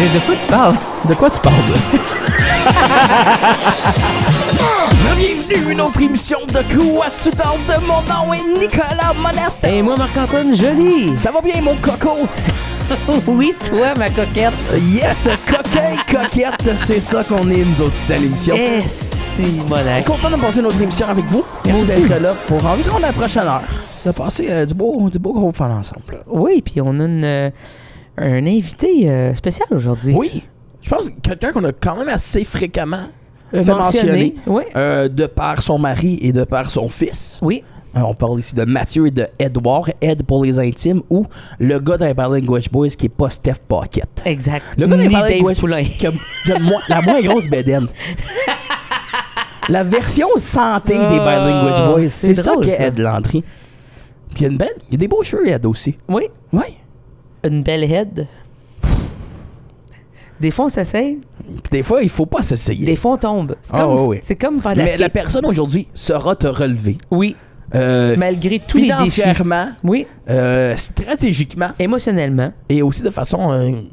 De quoi tu parles? De quoi tu parles? Bienvenue à une autre émission de Quoi tu parles de mon nom est Nicolas Monette. Et moi, Marc-Antoine Joly. Ça va bien, mon coco? Oui, toi, ma coquette. Yes, coquin, coquette, c'est ça qu'on est, nous autres, ici à l'émission. Eh, c'est monac. Content de passer notre émission avec vous. Merci d'être là pour environ la prochaine heure. De passer du beau gros fun ensemble. Oui, puis on a un invité spécial aujourd'hui. Oui, je pense que quelqu'un qu'on a quand même assez fréquemment fait mentionné. Oui. De par son mari et de par son fils. Oui. On parle ici de Mathieu et de Edouard, Ed pour les intimes, ou le gars d'un Language Boys qui est pas Steph Pocket. Exact. Le gars d'un Dave Language Poulain. qui a la moins grosse bédaine. La version santé des Language Boys, c'est ça drôle, qu'est ça. Ed Landry. Puis il y a des beaux cheveux, Ed aussi. Oui. Oui. Une belle head. Des fois, on s'essaye. Puis des fois, il faut pas s'essayer. Des fois, on tombe. C'est Ah, comme, oui, oui. c'est comme faire de la Mais skate. la personne aujourd'hui saura te relever. Oui. Malgré tous les défis. Financièrement, Oui. stratégiquement Émotionnellement. et aussi de façon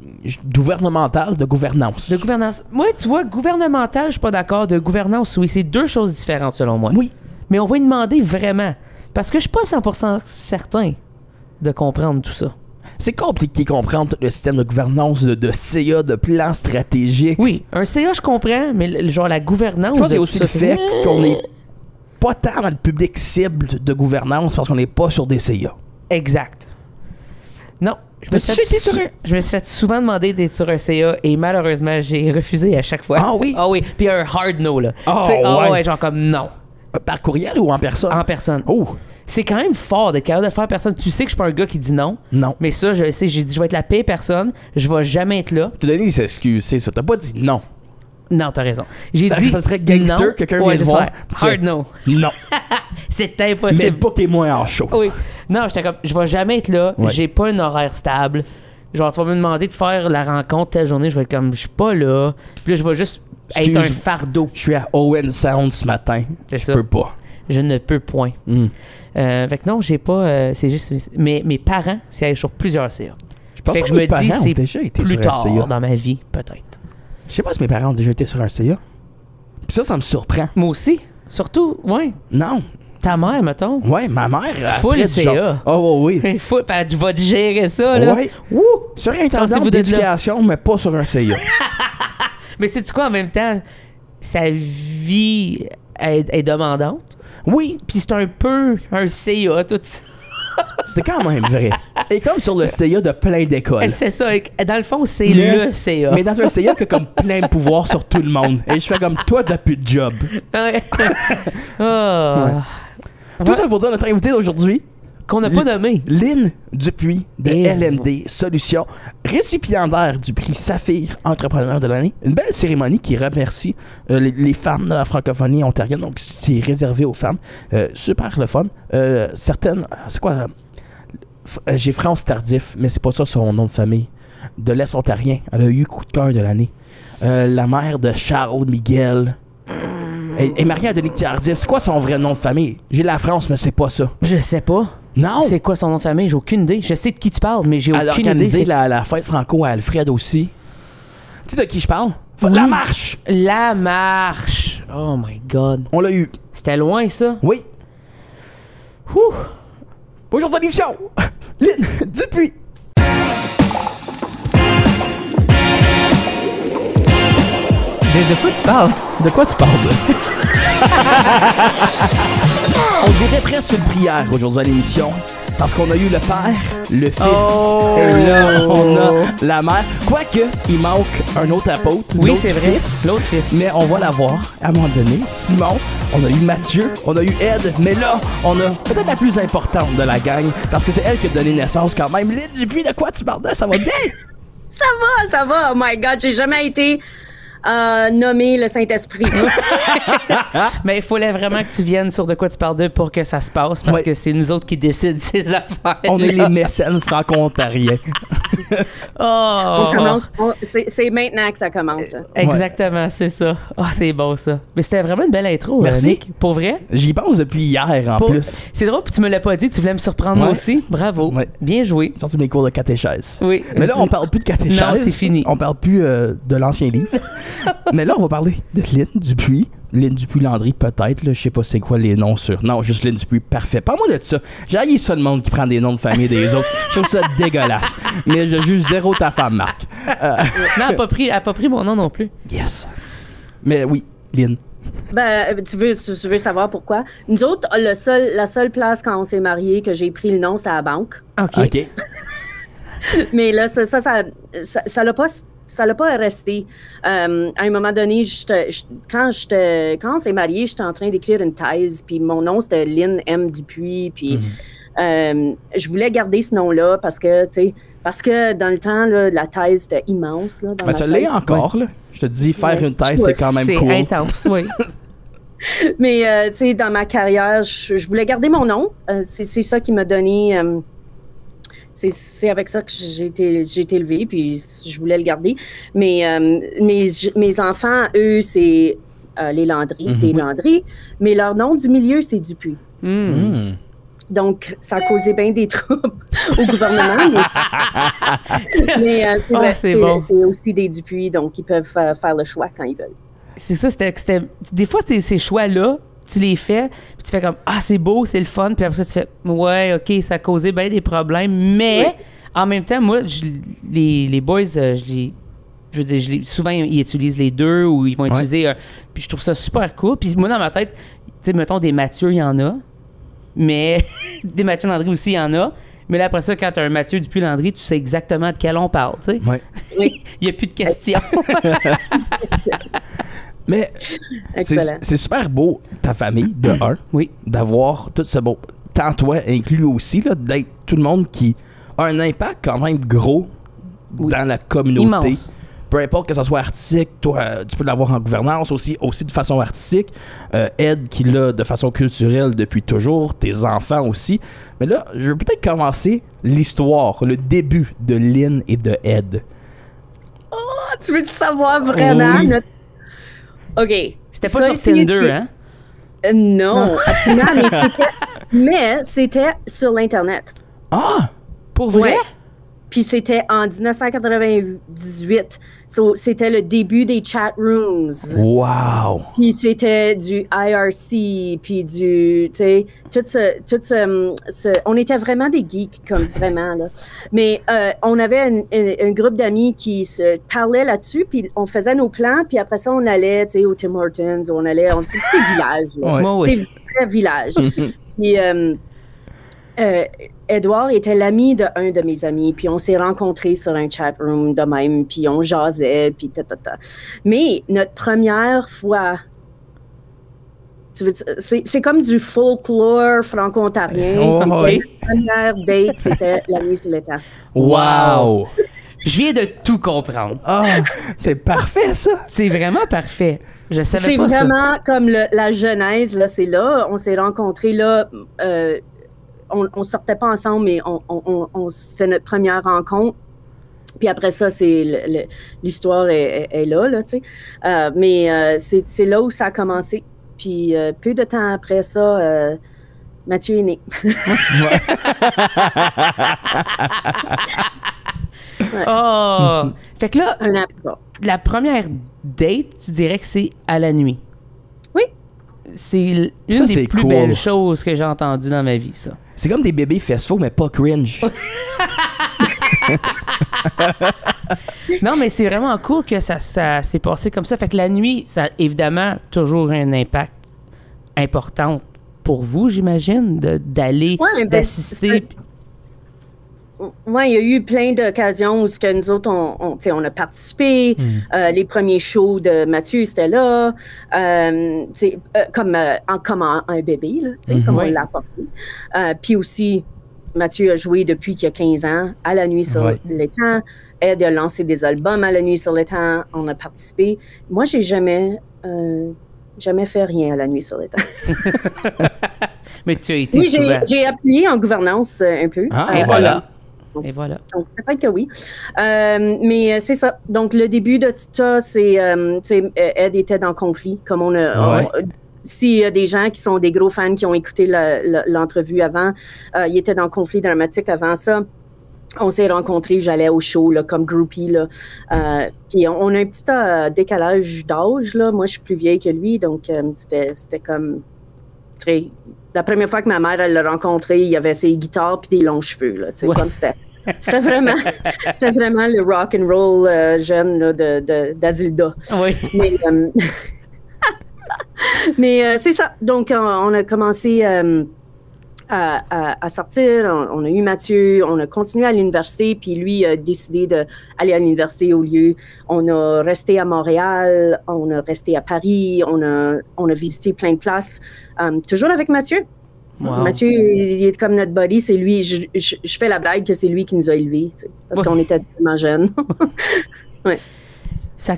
gouvernementale, de gouvernance. De gouvernance. Moi, tu vois, gouvernemental, je suis pas d'accord. De gouvernance, oui, c'est deux choses différentes selon moi. Oui. Mais on va lui demander vraiment. Parce que je suis pas 100% certain de comprendre tout ça. C'est compliqué de comprendre le système de gouvernance, de CA, de plan stratégique. Oui, un CA, je comprends, mais genre la gouvernance... Je pense qu'il y a de aussi tout le ça, fait c'est- qu'on n'est pas tant dans le public cible de gouvernance parce qu'on n'est pas sur des CA. Exact. Non. Mais tu sais, t'es sur un- Je me suis fait souvent demander d'être sur un CA et malheureusement, j'ai refusé à chaque fois. Ah oui? Ah oui, puis un hard no, là. Ah Tu sais, ouais. ouais, genre comme non, Par courriel ou en personne? en personne. Oh, C'est quand même fort d'être capable de faire personne. Tu sais que je suis pas un gars qui dit non. non. Mais ça, je sais, j'ai dit, je vais être la paix personne, je vais jamais être là. Tu as donné des excuses, c'est ça. T'as pas dit non. Non, t'as raison. J'ai Ça- dit. ça serait gangster, non. quelqu'un Ouais, vient te je voir, sais. tu Hard fais- no. Non. C'est Mais impossible. bookez-moi en show. Oui. Non, j'étais comme, je vais jamais être là. Ouais. J'ai pas un horaire stable. Genre, tu vas me demander de faire la rencontre telle journée. Je vais être comme, je suis pas là. Puis là, je vais juste être un fardeau. Je suis à Owen Sound ce matin. C'est Je ça. peux pas. Je ne peux point. Fait que non, j'ai pas. C'est juste. Mes parents siègent sur plusieurs CA. Je pense Fait pas que je mes me dis, parents ont c'est déjà été plus sur un tard CA. dans ma vie, peut-être. Je sais pas si mes parents ont déjà été sur un CA. Puis ça me surprend. Moi aussi. Surtout, ouais. Non. Ta mère, mettons. Ouais, ma mère, elle Full serait du CA. genre... Oh, oui. Faut, je vais te gérer ça, là. Ouais. Wouh! Sur un Sortez-vous intendant de là. d'éducation, mais pas sur un CA. Mais c'est-tu quoi, en même temps, sa vie est demandante. Oui, Puis c'est un peu un CA, tout ça. c'est quand même vrai. Et comme sur le CA de plein d'écoles. C'est ça. Dans le fond, c'est Mais- le CA. Mais dans un CA qui a comme plein de pouvoir sur tout le monde. Et je fais comme toi, t'as plus de job. Ouais. Ah. Tout ça pour dire notre invité d'aujourd'hui, Qu'on n'a pas nommé. Lynn Dupuis de Et LND Solutions, récipiendaire du prix Saphir Entrepreneur de l'année. Une belle cérémonie qui remercie les femmes de la francophonie ontarienne. Donc, c'est réservé aux femmes. Super le fun. Certaines... C'est quoi? J'ai France Tardif, mais c'est pas ça son nom de famille. De l'Est ontarien. Elle a eu coup de cœur de l'année. La mère de Charles Miguel. Et mariée à Denis Tardif. C'est quoi son vrai nom de famille? J'ai la France, mais c'est pas ça. Je sais pas. Non! C'est quoi son nom de famille? J'ai aucune idée. Je sais de qui tu parles, mais j'ai Elle a aucune idée. organisé C'est la fête franco à Alfred aussi. Tu sais de qui je parle? Oui. La marche! La marche. Oh my God. On l'a eu. C'était loin, ça. Oui. Ouh. Aujourd'hui à l'émission, Lynn Dupuis. De quoi tu parles? De quoi tu parles? On dirait presque une prière aujourd'hui à l'émission. Parce qu'on a eu le père, le fils, Oh. et là, on a la mère. Quoique, il manque un autre apôtre, Oui, l'autre c'est vrai. fils. L'autre fils. Mais on va l'avoir à un moment donné. Simon, on a eu Mathieu, on a eu Ed, mais là, on a peut-être la plus importante de la gang, parce que c'est elle qui a donné naissance quand même. Lynn Dupuis, de quoi tu parles? Ça va bien? Ça va. Oh my God, j'ai jamais été nommé le Saint-Esprit. Mais il fallait vraiment que tu viennes sur de quoi tu parles d'eux pour que ça se passe, parce Ouais. que c'est nous autres qui décident ces affaires. On est les mécènes franco-ontariens. Oh! C'est maintenant que ça commence. Exactement, c'est ça. Ah, c'est bon, ça. Mais c'était vraiment une belle intro, Merci. Nick. Pour vrai? J'y pense depuis hier, en plus. C'est drôle, puis tu me l'as pas dit, tu voulais me surprendre moi aussi. Bravo. Ouais. Bien joué. J'ai sorti mes cours de catéchèse. Oui. Mais là, on parle plus de catéchèse. Non, c'est fini. On parle plus de l'ancien livre. Mais là, on va parler de Lynn Dupuis. Lynn Dupuis-Landry, peut-être. Je sais pas c'est quoi les noms sur... Non, juste Lynn Dupuis, parfait. Parle-moi de ça. J'ai haï ça, le monde qui prend des noms de famille des autres. Je trouve ça dégueulasse. Mais je juge zéro ta femme, Marc. Non, elle a pas pris mon nom non plus. Yes. Mais oui, Lynn. Ben, tu veux savoir pourquoi? Nous autres, la seule place quand on s'est mariés que j'ai pris le nom, c'était à la banque. OK. Mais là, ça l'a pas resté. À un moment donné, quand on s'est mariés, j'étais en train d'écrire une thèse, puis mon nom, c'était Lynn M. Dupuis, puis je voulais garder ce nom-là parce que dans le temps, là, la thèse, c'était immense. Là, Ben, ça l'est encore, là. Je te dis, faire une thèse, c'est quand même cool. C'est intense, oui. Mais, tu sais, dans ma carrière, je voulais garder mon nom. C'est ça qui m'a donné... c'est avec ça que j'ai été élevée, puis je voulais le garder. Mais mes enfants, eux, c'est les Landry, des Landry, mais leur nom du milieu, c'est Dupuis. Donc, ça a causé bien des troubles au gouvernement. Mais c'est aussi des Dupuis, donc ils peuvent faire le choix quand ils veulent. C'est ça, des fois, ces choix-là, tu les fais, puis tu fais comme, ah, c'est beau, c'est le fun, puis après ça, tu fais, ouais, OK, ça a causé bien des problèmes, mais en même temps, moi, les boys, je veux dire, souvent, ils utilisent les deux ou ils vont utiliser, puis je trouve ça super cool, puis moi, dans ma tête, tu sais, mettons, des Mathieu, il y en a, mais des Mathieu Landry aussi, il y en a. Mais là, après ça, quand tu as un Mathieu Dupuis-Landry, tu sais exactement de quel on parle, tu sais. Oui. Il n'y a plus de questions. Mais c'est super beau, ta famille, de un, d'avoir tout ce beau... Tant toi, inclus aussi, là, d'être tout le monde qui a un impact quand même gros dans la communauté. Immense. Peu importe que ça soit artistique, toi, tu peux l'avoir en gouvernance aussi de façon artistique. Ed qui l'a de façon culturelle depuis toujours, tes enfants aussi. Mais là, je vais peut-être commencer l'histoire, le début de Lynn et de Ed. Oh, tu veux savoir vraiment? Oui. OK. C'était pas sur Tinder, hein? Non, absolument, mais c'était sur l'Internet. Ah! Pour vrai? Ouais. Puis c'était en 1998. C'était le début des chat rooms. Wow! Puis c'était du IRC, puis du, tu sais, tout ce, on était vraiment des geeks, comme vraiment, là. Mais on avait un groupe d'amis qui se parlaient là-dessus, puis on faisait nos plans, puis après ça, on allait, tu sais, au Tim Hortons, on allait, petit village, là. Ouais. C'est un vrai village. Puis Edouard était l'ami d'un de mes amis, puis on s'est rencontrés sur un chat room de même, puis on jasait, puis ta. Mais notre première fois, c'est comme du folklore franco-ontarien. Notre première date, c'était la nuit sur l'étang. Wow! Je viens de tout comprendre. Ah, c'est parfait, ça! C'est vraiment parfait. Je savais pas ça. C'est vraiment comme la genèse, là, c'est là. On s'est rencontrés, là... on sortait pas ensemble, mais c'était notre première rencontre. Puis après ça, l'histoire est là, tu sais. Mais c'est là où ça a commencé. Puis peu de temps après ça, Mathieu est né. Oh! Fait que là, Un an plus tard. la première date, tu dirais que c'est à la nuit. Oui. C'est une Ça, des c'est plus cool. belles choses que j'ai entendues dans ma vie, ça. C'est comme des bébés festival, mais pas cringe. Non, mais c'est vraiment cool que ça s'est passé comme ça. Fait que la nuit, ça a évidemment toujours un impact important pour vous, j'imagine, d'aller, d'assister. Oui, il y a eu plein d'occasions où que nous autres, on a participé. Les premiers shows de Mathieu, c'était là. Comme un bébé, là, comme on l'a apporté. Puis aussi, Mathieu a joué depuis qu'il y a 15 ans à la nuit sur l'étang. Ed a lancé des albums à la nuit sur l'étang. On a participé. Moi, j'ai jamais fait rien à la nuit sur l'étang. Mais tu as été souvent. J'ai appuyé en gouvernance un peu. Et voilà. Et voilà. Donc, peut-être que oui. Mais c'est ça. Donc, le début de tout ça, c'est, Ed était dans le conflit, comme on a... S'il y a des gens qui sont des gros fans qui ont écouté l'entrevue avant, il était dans le conflit dramatique avant ça. On s'est rencontrés, j'allais au show là, comme groupie. Là. Puis on a un petit décalage d'âge. Là. Moi, je suis plus vieille que lui, donc c'était comme... La première fois que ma mère elle l'a rencontré, il y avait ses guitares puis des longs cheveux. Là, comme c'était vraiment le rock and roll jeune là, d'Azilda. Oui. Mais c'est ça. Donc, on a commencé à sortir. On a eu Mathieu. On a continué à l'université. Puis lui a décidé d'aller à l'université au lieu. On a resté à Montréal. On a resté à Paris. On a visité plein de places. Toujours avec Mathieu. Wow. Mathieu, il est comme notre buddy. C'est lui. Je fais la blague que c'est lui qui nous a élevés. Parce qu'on était tellement jeunes. Ouais. Ça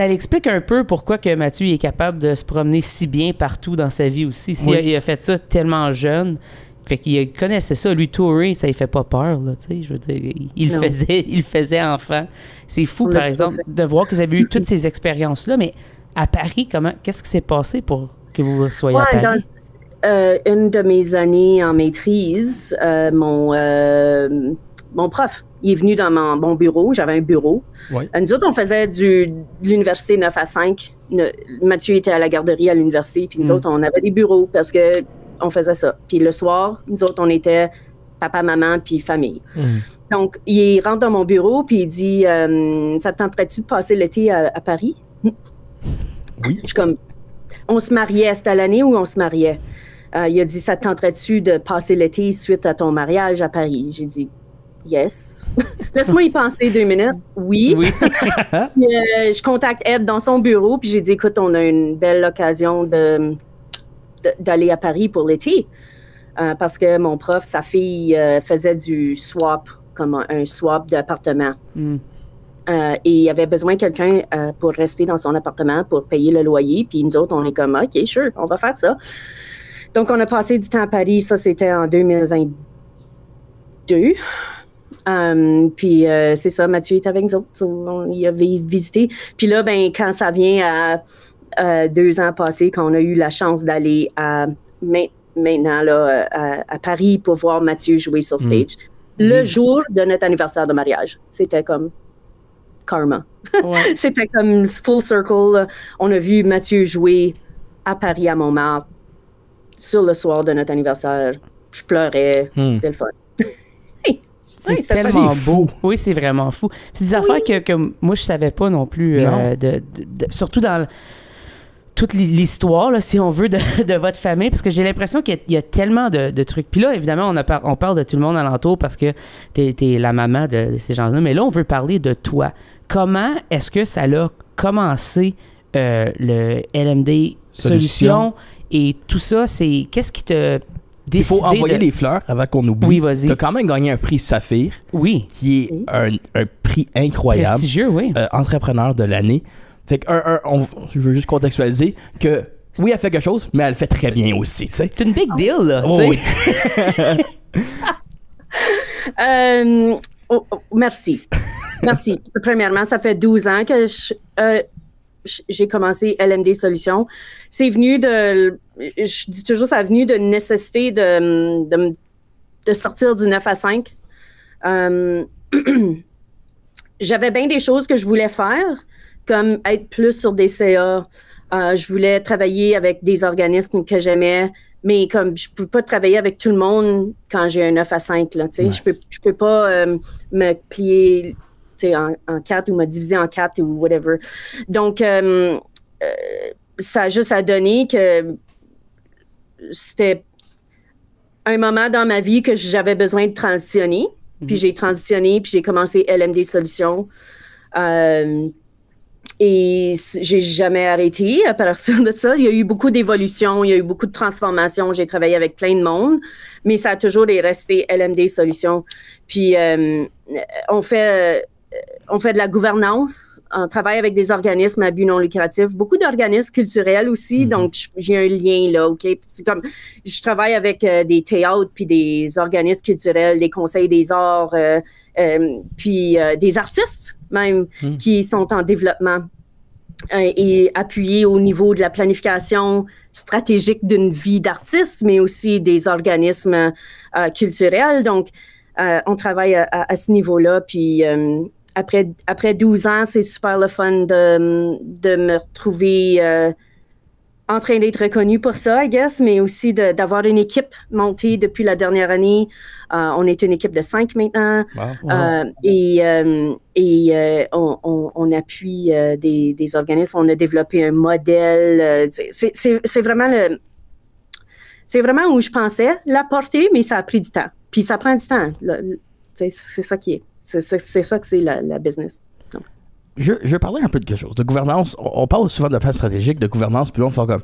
l'explique un peu pourquoi que Mathieu est capable de se promener si bien partout dans sa vie aussi. Il a fait ça tellement jeune, fait qu'il connaissait ça. Lui, tourer, ça lui fait pas peur, là, tu sais. Je veux dire, il le faisait enfant. C'est fou, par exemple, de voir que vous avez eu toutes ces expériences-là. Mais à Paris, qu'est-ce qui s'est passé pour que vous soyez à Paris? Une de mes années en maîtrise, mon prof, il est venu dans mon bureau. J'avais un bureau. Ouais. Nous autres, on faisait de l'université 9 à 5. Mathieu était à la garderie à l'université. Puis nous autres, on avait des bureaux parce qu'on faisait ça. Puis le soir, nous autres, on était papa, maman, puis famille. Donc, il rentre dans mon bureau, puis il dit ça te tenterait-tu de passer l'été à Paris? Oui. Je suis comme, on se mariait. C'était à l'année où on se mariait. Il a dit ça te tenterait-tu de passer l'été suite à ton mariage à Paris? J'ai dit yes. Laisse-moi y penser 2 minutes. Oui. Je contacte Ed dans son bureau, puis j'ai dit, écoute, on a une belle occasion d'aller à Paris pour l'été. Parce que mon prof, sa fille, faisait du swap, comme un swap d'appartement. Et il avait besoin de quelqu'un pour rester dans son appartement, pour payer le loyer. Puis nous autres, on est comme, OK, sure, on va faire ça. Donc, on a passé du temps à Paris. Ça, c'était en 2022. Puis c'est ça, Mathieu est avec nous autres. Il avait visité. Puis là, quand ça vient à 2 ans passés, quand on a eu la chance d'aller maintenant là, à Paris pour voir Mathieu jouer sur stage, le jour de notre anniversaire de mariage, c'était comme karma. Ouais. C'était comme full circle. On a vu Mathieu jouer à Paris, à Montmartre, sur le soir de notre anniversaire. Je pleurais. C'était le fun. C'est tellement beau. Oui, c'est vraiment fou. C'est des affaires que moi, je savais pas non plus. Surtout dans toute l'histoire, là, si on veut, de votre famille, parce que j'ai l'impression qu'il y a tellement de trucs. Puis là, évidemment, on parle de tout le monde alentour parce que t'es la maman de ces gens-là. Mais là, on veut parler de toi. Comment est-ce que ça a commencé le LMD Solutions et tout ça? Qu'est-ce qui te... Il faut envoyer les fleurs avant qu'on oublie. Oui, vas-y. Tu as quand même gagné un prix Saphir. Oui. Qui est un prix incroyable. Prestigieux, oui. Entrepreneur de l'année. Fait que je veux juste contextualiser que oui, elle fait quelque chose, mais elle le fait très bien aussi. T'sais. C'est une big deal, là. Oui. Merci. Merci. Premièrement, ça fait 12 ans que j'ai commencé LMD Solutions. C'est venu je dis toujours, ça a venu de nécessité de sortir du 9 à 5. J'avais bien des choses que je voulais faire, comme être plus sur des CA. Je voulais travailler avec des organismes que j'aimais, mais comme je peux pas travailler avec tout le monde quand j'ai un 9 à 5. Là, ouais. Je peux pas me plier en 4 ou me diviser en 4 ou whatever. Donc, ça a juste à donner que c'était un moment dans ma vie que j'avais besoin de transitionner. Puis j'ai transitionné, puis j'ai commencé LMD Solutions. Et j'ai jamais arrêté à partir de ça. Il y a eu beaucoup d'évolutions, il y a eu beaucoup de transformations. J'ai travaillé avec plein de monde, mais ça a toujours resté LMD Solutions. Puis on fait on fait de la gouvernance, on travaille avec des organismes à but non lucratif, beaucoup d'organismes culturels aussi, donc j'ai un lien là, OK? C'est comme, je travaille avec des théâtres, puis des organismes culturels, des conseils des arts, puis des artistes même qui sont en développement et appuyés au niveau de la planification stratégique d'une vie d'artiste, mais aussi des organismes culturels. Donc, on travaille à ce niveau-là, puis après 12 ans, c'est super le fun de me retrouver en train d'être reconnue pour ça, I guess, mais aussi d'avoir une équipe montée depuis la dernière année. On est une équipe de 5 maintenant. Wow. On appuie des organismes. On a développé un modèle. C'est vraiment où je pensais l'apporter, mais ça a pris du temps. Puis ça prend du temps. C'est ça qui est. C'est ça que c'est la business. Donc. Je parlais un peu de quelque chose, de gouvernance. On parle souvent de plan stratégique, de gouvernance, puis là, on fait comme...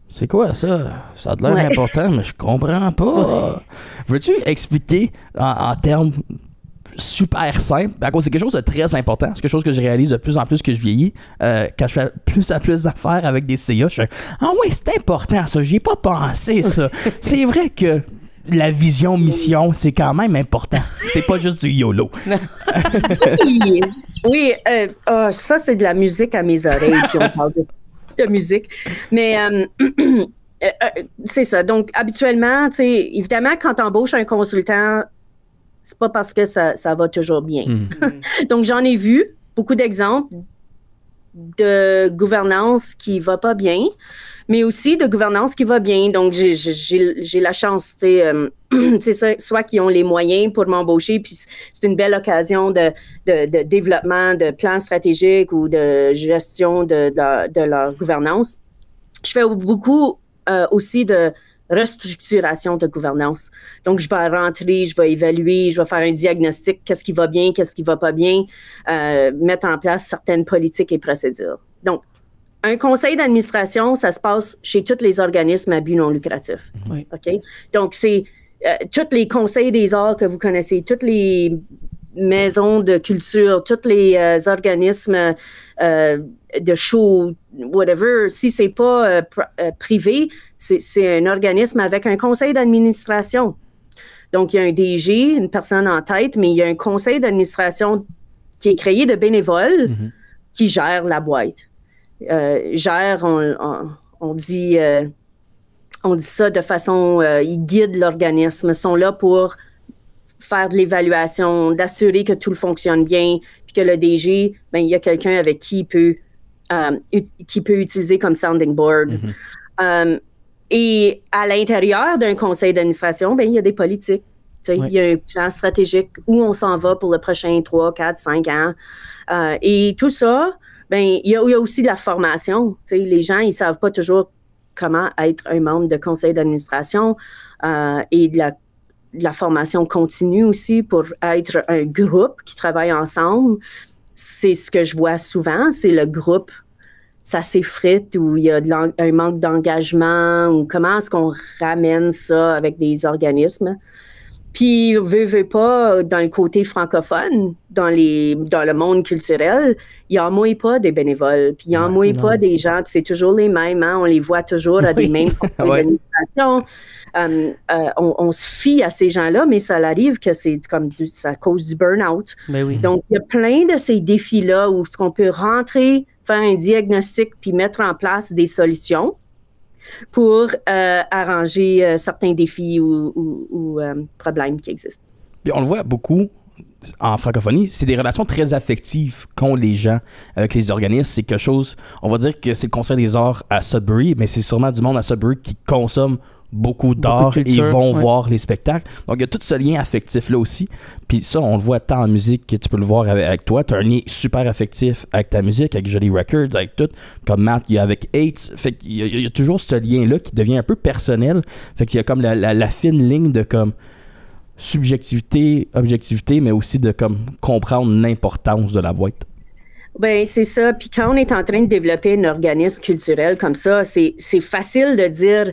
C'est quoi ça? Ça a l'air important, mais je comprends pas. Veux-tu expliquer en termes super simples? À cause c'est quelque chose de très important. C'est quelque chose que je réalise de plus en plus que je vieillis. Quand je fais plus d'affaires avec des CA, je fais « Ah oui, c'est important ça, j'y ai pas pensé ça. » C'est vrai que la vision, mission, c'est quand même important. C'est pas juste du YOLO. Oui, ça, c'est de la musique à mes oreilles, puis on parle de musique. Mais c'est ça. Donc, habituellement, tu sais, évidemment, quand tu embauches un consultant, c'est pas parce que ça va toujours bien. Donc, j'en ai vu beaucoup d'exemples de gouvernance qui va pas bien, mais aussi de gouvernance qui va bien. Donc, j'ai la chance, tu sais, soit qui ont les moyens pour m'embaucher, puis c'est une belle occasion de développement de plans stratégiques ou de gestion de leur gouvernance. Je fais beaucoup aussi de restructuration de gouvernance. Donc, je vais rentrer, je vais évaluer, je vais faire un diagnostic, qu'est-ce qui va bien, qu'est-ce qui va pas bien, mettre en place certaines politiques et procédures. Donc, un conseil d'administration, ça se passe chez tous les organismes à but non lucratif. Oui. OK? Donc, c'est tous les conseils des arts que vous connaissez, toutes les maisons de culture, tous les organismes de show, whatever. Si c'est pas privé, c'est un organisme avec un conseil d'administration. Donc, il y a un DG, une personne en tête, mais il y a un conseil d'administration qui est créé de bénévoles qui gère la boîte. On dit ça de façon, ils guident l'organisme, sont là pour faire de l'évaluation, d'assurer que tout fonctionne bien, puis que le DG, ben il y a quelqu'un avec qui il peut utiliser comme sounding board. Et à l'intérieur d'un conseil d'administration, ben il y a des politiques. Il y a un plan stratégique où on s'en va pour les prochains 3, 4, 5 ans. Et tout ça, ben il y a aussi de la formation. Les gens, ils savent pas toujours comment être un membre de conseil d'administration et de la formation continue aussi pour être un groupe qui travaille ensemble. C'est ce que je vois souvent, c'est le groupe, ça s'effrite ou il y a un manque d'engagement ou comment est-ce qu'on ramène ça avec des organismes. Puis, veut pas, dans le côté francophone, dans le monde culturel, il n'y en moins pas des bénévoles, puis il n'y en moins pas des gens, puis c'est toujours les mêmes, hein, on les voit toujours à des mêmes organisations. On se fie à ces gens-là, mais ça arrive que c'est comme ça cause du burn-out. Donc, il y a plein de ces défis-là où on peut rentrer, faire un diagnostic, puis mettre en place des solutions pour arranger certains défis ou problèmes qui existent. Puis on le voit beaucoup en francophonie, c'est des relations très affectives qu'ont les gens avec les organismes. C'est quelque chose, on va dire que c'est le Conseil des arts à Sudbury, mais c'est sûrement du monde à Sudbury qui consomme beaucoup d'art et vont voir les spectacles. Donc, il y a tout ce lien affectif-là aussi. Puis ça, on le voit tant en musique que tu peux le voir avec toi. Tu as un lien super affectif avec ta musique, avec Jolie Records, avec tout. Comme Matt, il y a avec Hates. Fait qu'il y a toujours ce lien-là qui devient un peu personnel. Fait qu'il y a comme la fine ligne de comme subjectivité, objectivité, mais aussi de comme comprendre l'importance de la boîte. Ben c'est ça. Puis quand on est en train de développer un organisme culturel comme ça, c'est facile de dire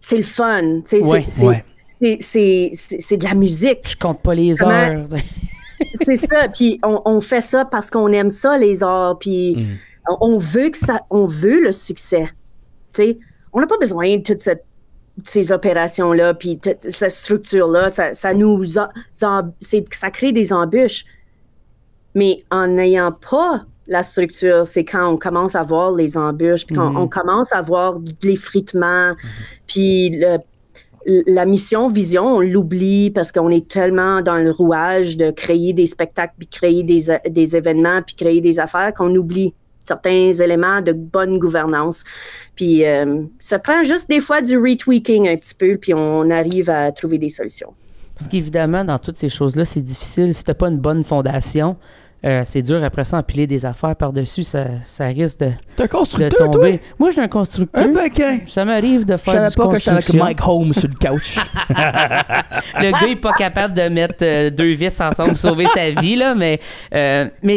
c'est le fun, c'est de la musique. Je compte pas les heures. C'est ça. Puis on fait ça parce qu'on aime ça, les arts. Puis on veut le succès. Tu sais, on n'a pas besoin de toutes ces opérations-là, puis cette structure-là. Ça crée des embûches. Mais en n'ayant pas la structure, c'est quand on commence à voir les embûches, puis quand on commence à voir de l'effritement, puis la mission, vision, on l'oublie parce qu'on est tellement dans le rouage de créer des spectacles, puis créer des événements, puis créer des affaires qu'on oublie certains éléments de bonne gouvernance. Puis ça prend juste des fois du retweaking un petit peu, puis on arrive à trouver des solutions. Parce qu'évidemment, dans toutes ces choses-là, c'est difficile. Si tu n'as pas une bonne fondation, c'est dur après ça empiler des affaires par-dessus, ça risque de, T'es un constructeur, de tomber. toi? Moi, je suis un constructeur. Ça m'arrive de faire Je savais pas que j'étais avec Mike Holmes sur le couch. Le gars n'est pas capable de mettre 2 vis ensemble pour sauver sa vie, là, mais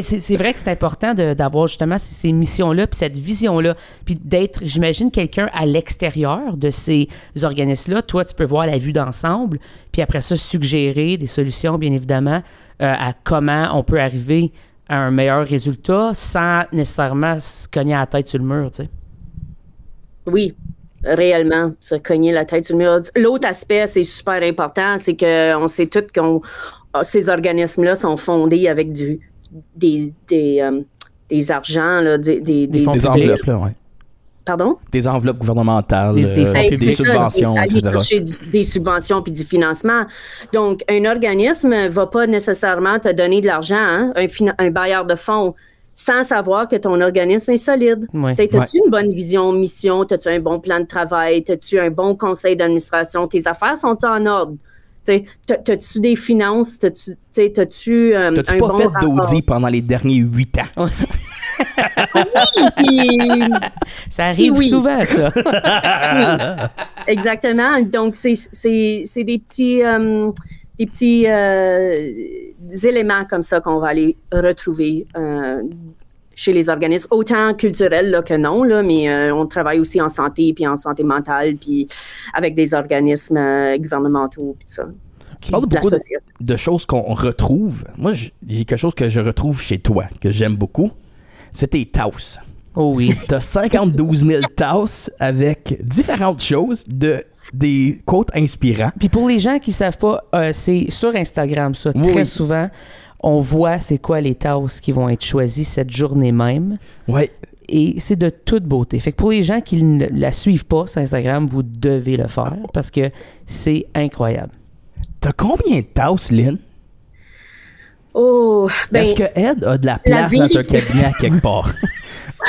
c'est vrai que c'est important d'avoir justement ces missions-là, puis cette vision-là, puis d'être, j'imagine, quelqu'un à l'extérieur de ces organismes-là. Toi, tu peux voir la vue d'ensemble, puis après ça, suggérer des solutions, bien évidemment, à comment on peut arriver à un meilleur résultat sans nécessairement se cogner la tête sur le mur, tu sais. Oui, réellement, se cogner la tête sur le mur. L'autre aspect, c'est super important, c'est qu'on sait tous que ces organismes-là sont fondés avec des argents, là, des enveloppes, là, ouais. Pardon? Des enveloppes gouvernementales, des subventions, aller etc. chercher des subventions puis du financement. Donc, un organisme ne va pas nécessairement te donner de l'argent, hein, un bailleur de fonds, sans savoir que ton organisme est solide. Ouais. T'as-tu une bonne vision, mission? T'as-tu un bon plan de travail? T'as-tu un bon conseil d'administration? Tes affaires sont-tu en ordre? T'as-tu des finances? T'as-tu T'as-tu un pas bon fait rapport? d'audit pendant les derniers 8 ans? Oui, ça arrive souvent, ça. oui, exactement. Donc, c'est des petits éléments comme ça qu'on va aller retrouver chez les organismes, autant culturels là, que non, là, mais on travaille aussi en santé, puis en santé mentale, puis avec des organismes gouvernementaux, puis ça. Tu parles de beaucoup de choses qu'on retrouve. Moi, j'ai quelque chose que je retrouve chez toi, que j'aime beaucoup. C'est tes tasses. Oh oui. T'as 52 000 tasses avec différentes choses, des quotes inspirants. Puis pour les gens qui savent pas, c'est sur Instagram, ça. Oui. Très souvent, on voit c'est quoi les tasses qui vont être choisies cette journée même. Ouais. Et c'est de toute beauté. Fait que pour les gens qui ne la suivent pas sur Instagram, vous devez le faire parce que c'est incroyable. T'as combien de tasses, Lynn? Oh, ben, est-ce que Ed a de la place dans un cabinet à quelque part?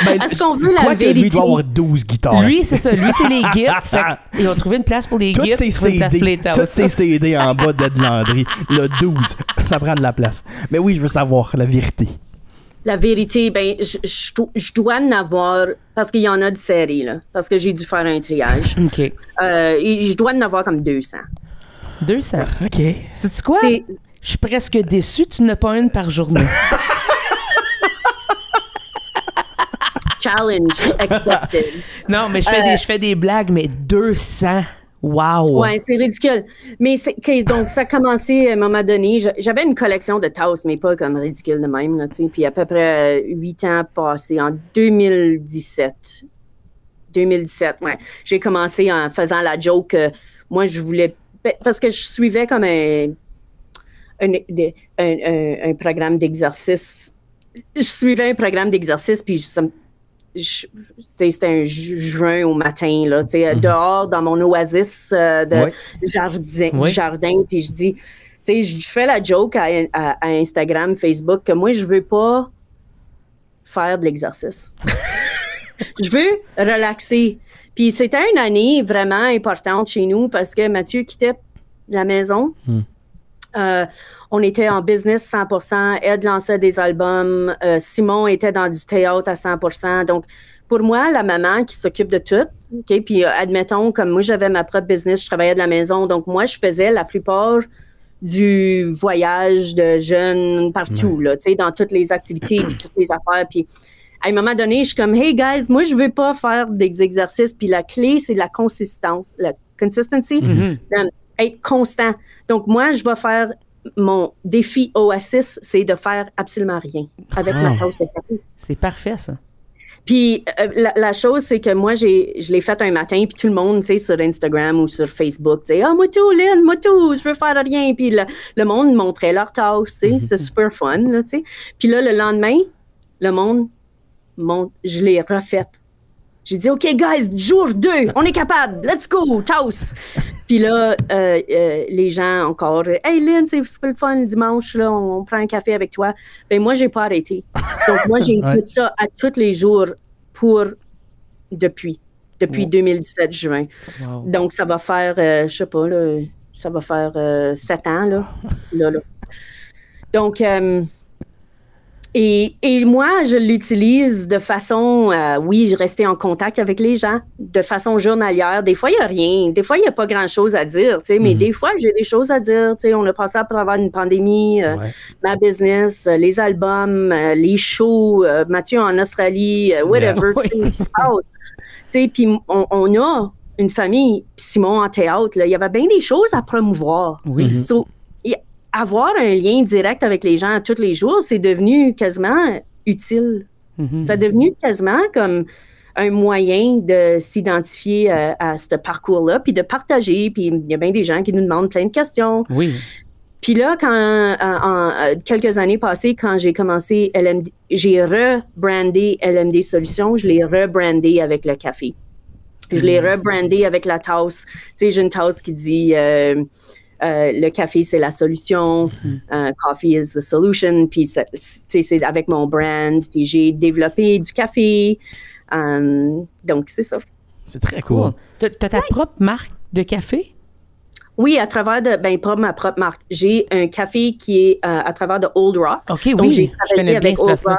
Est-ce qu'on veut la Quoi que vérité? lui doit avoir 12 guitares. Lui, c'est ça. Lui, c'est les gits. Fait qu'ils ont trouvé une place pour les gits. Toutes ces CD en bas d'Ed Landry. Le 12. Ça prend de la place. Mais oui, je veux savoir la vérité. La vérité, ben, je dois en avoir, parce qu'il y en a de séries, là, parce que j'ai dû faire un triage. OK. Et je dois en avoir comme 200. 200. OK. Sais-tu quoi? Je suis presque déçue, tu n'as pas une par journée. Challenge accepted. Non, mais je fais des blagues, mais 200. Wow! Ouais, c'est ridicule. Mais donc, ça a commencé à un moment donné. J'avais une collection de tasses, mais pas comme ridicule de même. Là, puis à peu près 8 ans passés, en 2017. 2017, ouais. J'ai commencé en faisant la joke. Moi, je voulais... Parce que je suivais comme un programme d'exercice. Je suivais un programme d'exercice, puis c'était un juin au matin, là, dehors, dans mon oasis de jardin, puis je dis, je fais la joke à Instagram, Facebook, que moi, je veux pas faire de l'exercice. Je veux relaxer. Puis c'était une année vraiment importante chez nous parce que Mathieu quittait la maison. On était en business 100%. Ed lançait des albums. Simon était dans du théâtre à 100%. Donc, pour moi, la maman qui s'occupe de tout, OK, puis admettons, comme moi, j'avais ma propre business, je travaillais de la maison. Donc, moi, je faisais la plupart du voyage de jeunes partout, là, tu sais, dans toutes les activités, puis toutes les affaires. Puis, à un moment donné, je suis comme, hey, guys, moi, je veux pas faire des exercices. Puis, la clé, c'est la consistance, la consistency. Être constant. Donc, moi, je vais faire mon défi Oasis, c'est de faire absolument rien avec ma tasse de café. C'est parfait, ça. Puis la chose, c'est que moi, je l'ai fait un matin, puis tout le monde, tu sais, sur Instagram ou sur Facebook, tu sais, « Ah, moi tout, Lynn, moi tout, je veux faire rien. » Puis le monde montrait leur tasse, tu sais, c'était super fun, là, tu sais. Puis là, le lendemain, le monde je l'ai refaite. J'ai dit, OK, guys, jour 2, on est capable, let's go, tasse. Puis là, les gens encore, Hey Lynn, c'est super le fun le dimanche, là, on prend un café avec toi. Ben moi, j'ai pas arrêté. Donc moi, j'ai fait ça à tous les jours depuis 2017 juin. Wow. Donc ça va faire, je sais pas, là, ça va faire 7 ans, là. là. Donc, et moi, je l'utilise de façon, oui, rester en contact avec les gens, de façon journalière. Des fois, il n'y a rien. Des fois, il n'y a pas grand-chose à dire, tu sais, mais des fois, j'ai des choses à dire. Tu sais, on a passé à travers une pandémie, ma business, les albums, les shows, Mathieu en Australie, whatever, tu sais, ce qui se passe. Tu sais, puis on a une famille, Simon en théâtre, là, il y avait bien des choses à promouvoir. Oui. So, avoir un lien direct avec les gens tous les jours, c'est devenu quasiment utile. C'est devenu quasiment comme un moyen de s'identifier à ce parcours-là, puis de partager. Puis il y a bien des gens qui nous demandent plein de questions. Oui. Puis là, en quelques années passées, quand j'ai commencé LMD, j'ai rebrandé LMD Solutions, je l'ai rebrandé avec le café. Je l'ai rebrandé avec la tasse. Tu sais, j'ai une tasse qui dit... le café, c'est la solution. Coffee is the solution. Puis, c'est avec mon brand. Puis, j'ai développé du café. Donc, c'est ça. C'est très cool. T'as ta propre marque de café? Oui, à travers ma propre marque. J'ai un café qui est à travers de Old Rock. OK, donc, oui, j'ai je connais bien ce place-là.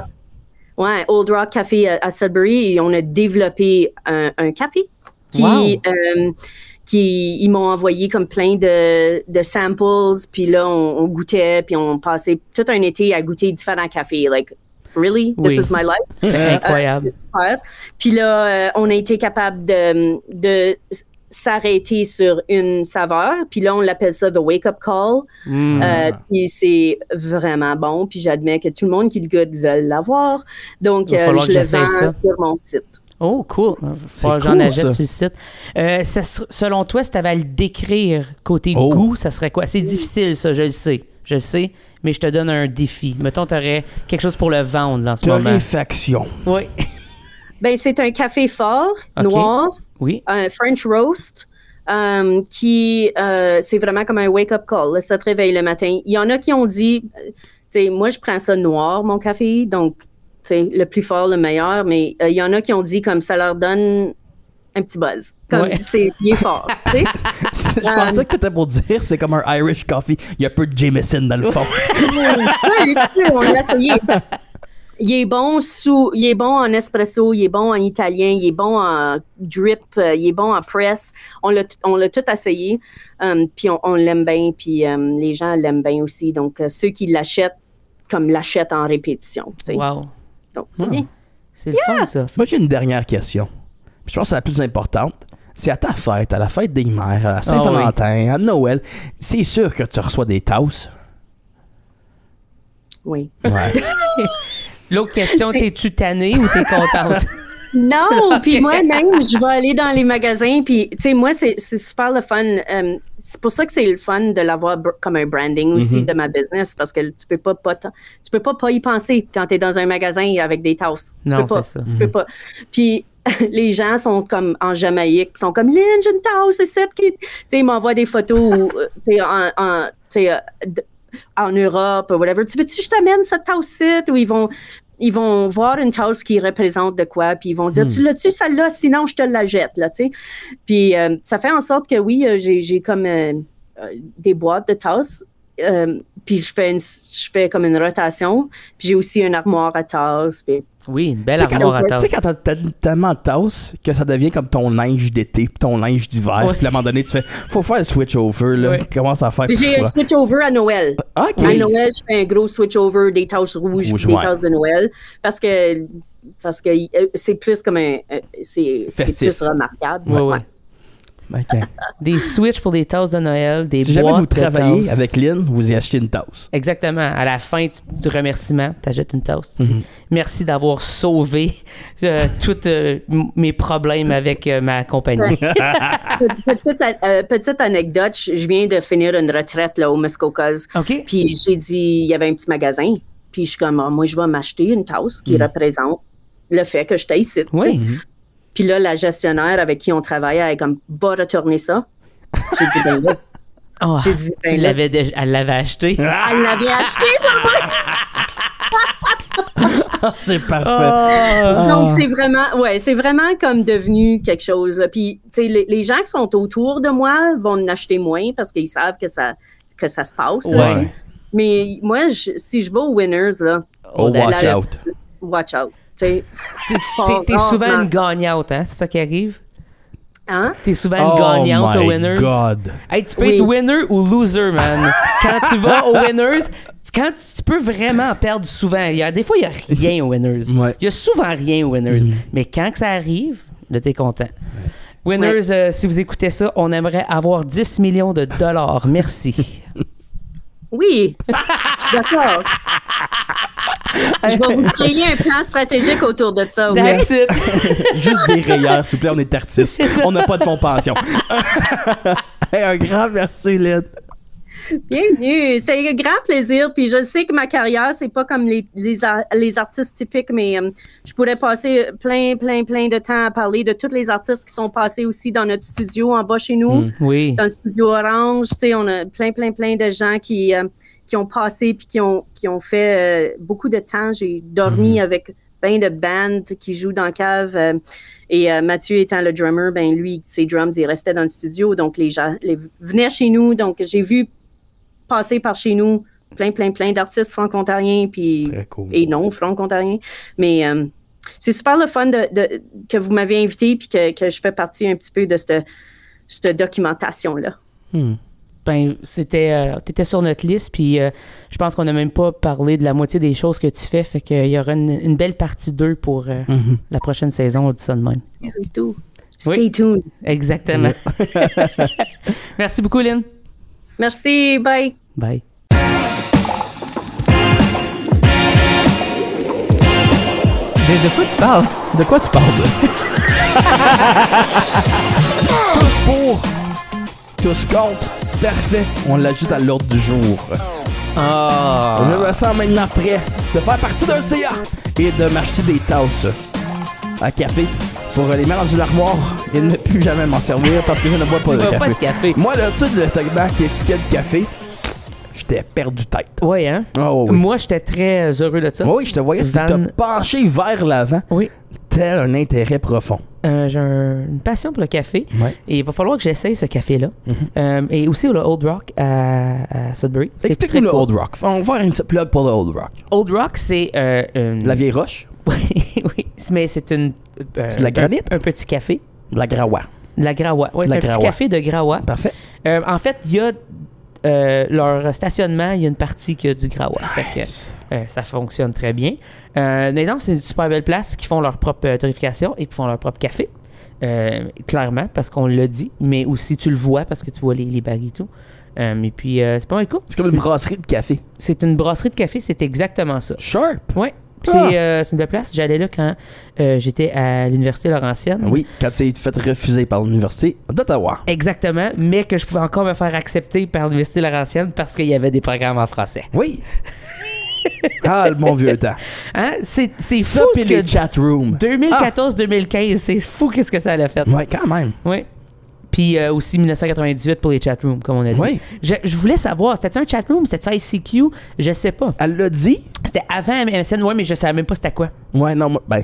Ouais, Old Rock Café à Sudbury. Et on a développé un café qui ils m'ont envoyé comme plein de samples, puis là, on goûtait, puis on passait tout un été à goûter différents cafés. Like, really? Oui. This is my life? C'est incroyable. C'est super. Puis là, on a été capable de s'arrêter sur une saveur, puis là, on l'appelle ça « the wake-up call ». Puis c'est vraiment bon, puis j'admets que tout le monde qui le goûte veut l'avoir. Donc, je le vends sur mon site. Oh, cool. J'en achète sur le site. Selon toi, si tu avais à le décrire côté goût, ça serait quoi? C'est difficile, ça, je le sais, mais je te donne un défi. Mettons, tu aurais quelque chose pour le vendre en ce moment. Torréfaction. Oui. Ben, c'est un café fort, noir, un French roast, qui, c'est vraiment comme un wake-up call. Là, ça te réveille le matin. Il y en a qui ont dit, tu sais, moi, je prends ça noir, mon café, donc c'est le plus fort, le meilleur, mais il y en a qui ont dit comme ça leur donne un petit buzz. Comme c'est bien fort. Je pensais que t'étais pour dire c'est comme un Irish coffee. Il y a peu de Jameson dans le fond. On l'a essayé. Il est bon en espresso, il est bon en italien, il est bon en drip, il est bon en press. On l'a tout essayé, puis on l'aime bien, puis les gens l'aiment bien aussi. Donc, ceux qui l'achètent, comme l'achètent en répétition. T'sais. Wow. Donc, c'est bien. C'est le fun, ça. Moi, j'ai une dernière question. Je pense que c'est la plus importante. C'est à ta fête, à la fête des mères, à la Saint-Valentin, à Noël. C'est sûr que tu reçois des tasses. Oui. Ouais. L'autre question, t'es-tu tannée ou t'es contente? Non, puis moi-même, je vais aller dans les magasins, puis tu sais, moi, c'est super le fun. C'est pour ça que c'est le fun de l'avoir comme un branding aussi de ma business, parce que tu peux pas y penser quand tu es dans un magasin avec des tasses. Non, c'est ça. Tu peux pas. Puis les gens sont comme en Jamaïque, sont comme « Lynn, j'ai une tasse, c'est ça qui... » Tu sais, ils m'envoient des photos, tu sais, en Europe, whatever. « Tu veux-tu que je t'amène cette tasse-ci? » Ou ils vont voir une tasse qui représente de quoi, puis ils vont dire « Tu l'as-tu celle-là? Sinon, je te la jette. » là, tu sais. Puis ça fait en sorte que oui, j'ai comme des boîtes de tasses, puis je fais comme une rotation, puis j'ai aussi une armoire à tasses. Puis... Oui, une belle armoire à tasses. Tu sais, quand t'as tellement de tasses que ça devient comme ton linge d'été, puis ton linge d'hiver, puis à un moment donné, tu fais « Faut faire le switch-over, là. Commence à faire tout ça. » J'ai un switch-over à Noël. Okay. À Noël, je fais un gros switch-over des tasses rouges, des tasses de Noël, parce que c'est plus comme c'est plus remarquable. Oui. OK. Des Switch pour des tasses de Noël, des Si boîtes jamais vous de travaillez tasses. avec Lynn, vous y achetez une tasse. Exactement. À la fin du remerciement, tu achètes une tasse. Tu dis, merci d'avoir sauvé tous mes problèmes avec ma compagnie. Petite anecdote, je viens de finir une retraite là, au Muskokas. OK. Puis j'ai dit, il y avait un petit magasin. Puis je suis comme, moi, je vais m'acheter une tasse qui représente le fait que je t'ai ici. Oui. Puis là, la gestionnaire avec qui on travaillait, elle est comme, va retourner ça. J'ai dit, ben là. Oh, J'ai dit, ben elle l'avait acheté. Elle l'avait acheté pour moi. C'est parfait. Donc, c'est vraiment comme devenu quelque chose. Là. Puis, tu sais, les gens qui sont autour de moi vont en acheter moins parce qu'ils savent que ça se passe. Là, Ouais. mais moi, si je vais aux Winners, là, Watch out. Watch out. T'es T'es souvent une gagnante, hein? C'est ça qui arrive? Hein? T'es souvent une gagnante aux Winners. God. Hey, tu peux être winner ou loser, man. Quand tu vas aux Winners, tu peux vraiment perdre souvent. Des fois, il n'y a rien aux Winners. Ouais. Il y a souvent rien aux Winners. Mais quand que ça arrive, là, t'es content. Winners, si vous écoutez ça, on aimerait avoir 10 millions de dollars. Merci. Oui. D'accord. Je vais vous créer un plan stratégique autour de ça. Oui. That's it. Juste des rayures, s'il vous plaît, on est artistes. On n'a pas de fonds de pension. Hey, un grand merci, Lynn. Bienvenue. C'est un grand plaisir. Puis je sais que ma carrière, c'est pas comme les artistes typiques, mais je pourrais passer plein de temps à parler de tous les artistes qui sont passés aussi dans notre studio en bas chez nous. Oui. Dans le studio Orange, tu sais, on a plein de gens qui ont passé puis qui ont fait beaucoup de temps. J'ai dormi avec plein de bands qui jouent dans la cave. Et Mathieu étant le drummer, ben lui, ses drums, il restait dans le studio. Donc, les gens venaient chez nous. Donc, j'ai vu passer par chez nous plein d'artistes franco-ontariens puis cool. et non franco-ontariens. Mais c'est super le fun que vous m'avez invité puis que je fais partie un petit peu de cette documentation-là. Ben, t'étais sur notre liste, puis je pense qu'on n'a même pas parlé de la moitié des choses que tu fais, fait qu'il y aura une belle partie 2 pour la prochaine saison, on dit ça de même. C'est tout. Stay tuned. Exactement. Merci beaucoup, Lynn. Merci, bye. Bye. De quoi tu parles? De quoi tu parles? Tous pour, tous contre. Parfait. On l'ajoute à l'ordre du jour. Ah! Je me sens maintenant prêt de faire partie d'un CA et de m'acheter des tasses à café pour les mettre dans une armoire et ne plus jamais m'en servir parce que je ne bois pas de Tu bois café. pas de café. Moi, là, tout le segment qui expliquait le café, j'étais perdu tête. Oui, hein? Oh, oui. Moi, j'étais très heureux de ça. Oui, je te voyais te pencher vers l'avant, Oui. tel un intérêt profond. J'ai une passion pour le café. Ouais. Et il va falloir que j'essaye ce café-là. Et aussi le Old Rock à Sudbury. C'est Explique-nous très le cool. Old Rock. On va faire une petite plug pour le Old Rock. Old Rock, c'est... La vieille roche, oui, mais c'est une... c'est de la granite, un petit café. de la grawa. De la Grawa. Oui, De c'est la un petit Grawa. café de Grawa. Parfait. En fait, il y a leur stationnement, il y a une partie qui a du Grawa. Fait que ça fonctionne très bien. Mais donc, c'est une super belle place qui font leur propre torréfication et qui font leur propre café. Clairement, parce qu'on l'a dit, mais aussi tu le vois parce que tu vois les barils et tout. Et puis, c'est pas mal cool. C'est comme une brasserie de café. C'est une brasserie de café, c'est exactement ça. Sharp. Oui. C'est une belle place. J'allais là quand j'étais à l'Université Laurentienne. Oui, quand tu t'es fait refuser par l'Université d'Ottawa. Exactement, mais que je pouvais encore me faire accepter par l'Université Laurentienne parce qu'il y avait des programmes en français. Oui. Ah, le bon vieux temps. Hein? C'est fou Ça, ce puis que les chat rooms. 2014-2015, c'est fou qu'est-ce que ça a fait. Ouais, quand même. Oui. Puis aussi 1998 pour les chatrooms, comme on a dit. Oui. Je voulais savoir, c'était-tu un chatroom? C'était-tu ICQ? Je sais pas. Elle l'a dit. C'était avant MSN, ouais, mais je savais même pas c'était quoi. Ouais, non, ben,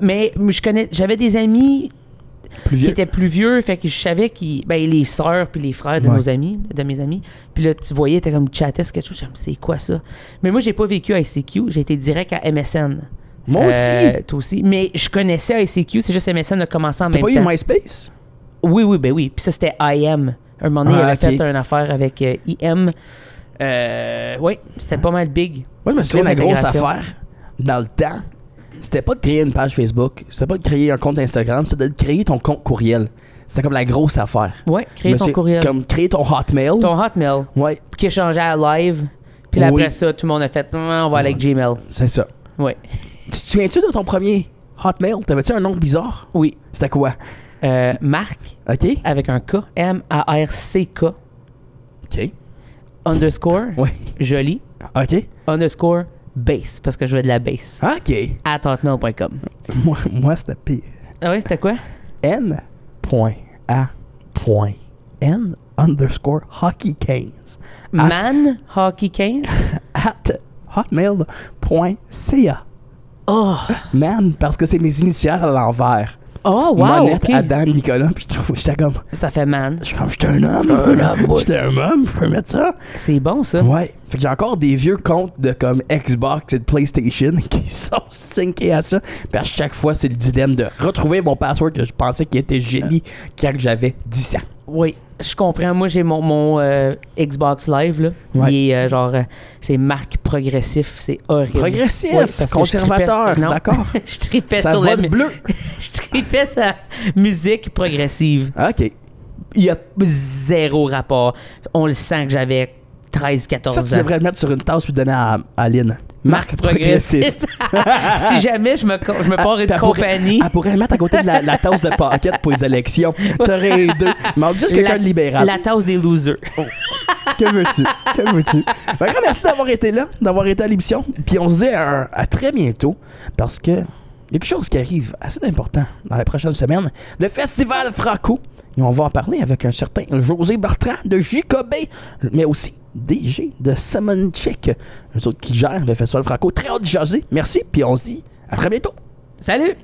Mais j'avais des amis plus qui vieux. étaient plus vieux, fait que je savais les sœurs puis les frères de Ouais. nos amis, de mes amis. Puis là, tu voyais, t'es comme chatter quelque chose, c'est quoi ça? Mais moi, j'ai pas vécu à ICQ, j'ai été direct à MSN. Moi aussi. Toi aussi. Mais je connaissais ICQ, c'est juste MSN a commencé en T'as même pas temps. eu MySpace? Oui, ben oui. Puis ça, c'était IM. Un moment donné, il avait ok. fait une affaire avec IM. Oui, c'était pas mal big. Moi, je me souviens de la grosse intégration. affaire dans le temps. C'était pas de créer une page Facebook, c'était pas de créer un compte Instagram, c'était de créer ton compte courriel. C'était comme la grosse affaire. Ouais, créer ton Monsieur, courriel. Comme créer ton Hotmail. Ton Hotmail. Ouais, Puis qui échangeait à live. Puis là, Oui. après ça, tout le monde a fait, on va aller avec Gmail. c'est ça. Ouais. Tu te souviens-tu de ton premier Hotmail? T'avais-tu un nom bizarre? Oui. C'était quoi? Marc, OK? avec un K. M-A-R-C-K. OK. Underscore. Oui. Joli. OK. Underscore. Base. Parce que je veux de la base. OK. At hotmail.com. Moi c'était pire. Ah oui, c'était quoi? M.A.N _hockey15 Man Hockey 15. at hotmail.ca. Oh. Man, parce que c'est mes initiales à l'envers. Oh, wow. Monette, OK. Adam, Nicolas, puis j'étais comme, Ça fait man. j'étais un homme. ouais. J'étais un homme, je peux mettre ça. C'est bon, ça. Ouais. Fait que j'ai encore des vieux comptes de comme Xbox et de PlayStation qui sont syncés à ça. Puis à chaque fois, c'est le dilemme de retrouver mon password que je pensais qu'il était génie quand j'avais 10 ans. Oui, je comprends. Moi, j'ai mon Xbox Live, là. Ouais. Il est c'est marque progressif. C'est horrible. Progressif, Ouais, parce que conservateur, je tripais- non, d'accord. je tripais Ça sur va la de bleu. je tripais sa musique progressive. OK. Il y a zéro rapport. On le sent que j'avais 13-14 ans. Ça, tu devrais le mettre sur une tasse puis donner à Lynn. Marque progressif. Si jamais je me pars une Elle pourrait- compagnie. Elle pourrait le mettre à côté de la tasse de paquette pour les élections. T'aurais les deux. Il manque juste quelqu'un de libéral. La tasse des losers. Que veux-tu? Que veux-tu? Ben, grand merci d'avoir été là, d'avoir été à l'émission. Puis on se dit à très bientôt parce que il y a quelque chose qui arrive assez d'important dans les prochaines semaines. Le Festival Franco. Et on va en parler avec un certain José Bertrand de JKB, mais aussi DG de Samoncheck, eux autres qui gèrent le Festival Franco. Très hâte de jaser. Merci, puis on se dit à très bientôt. Salut!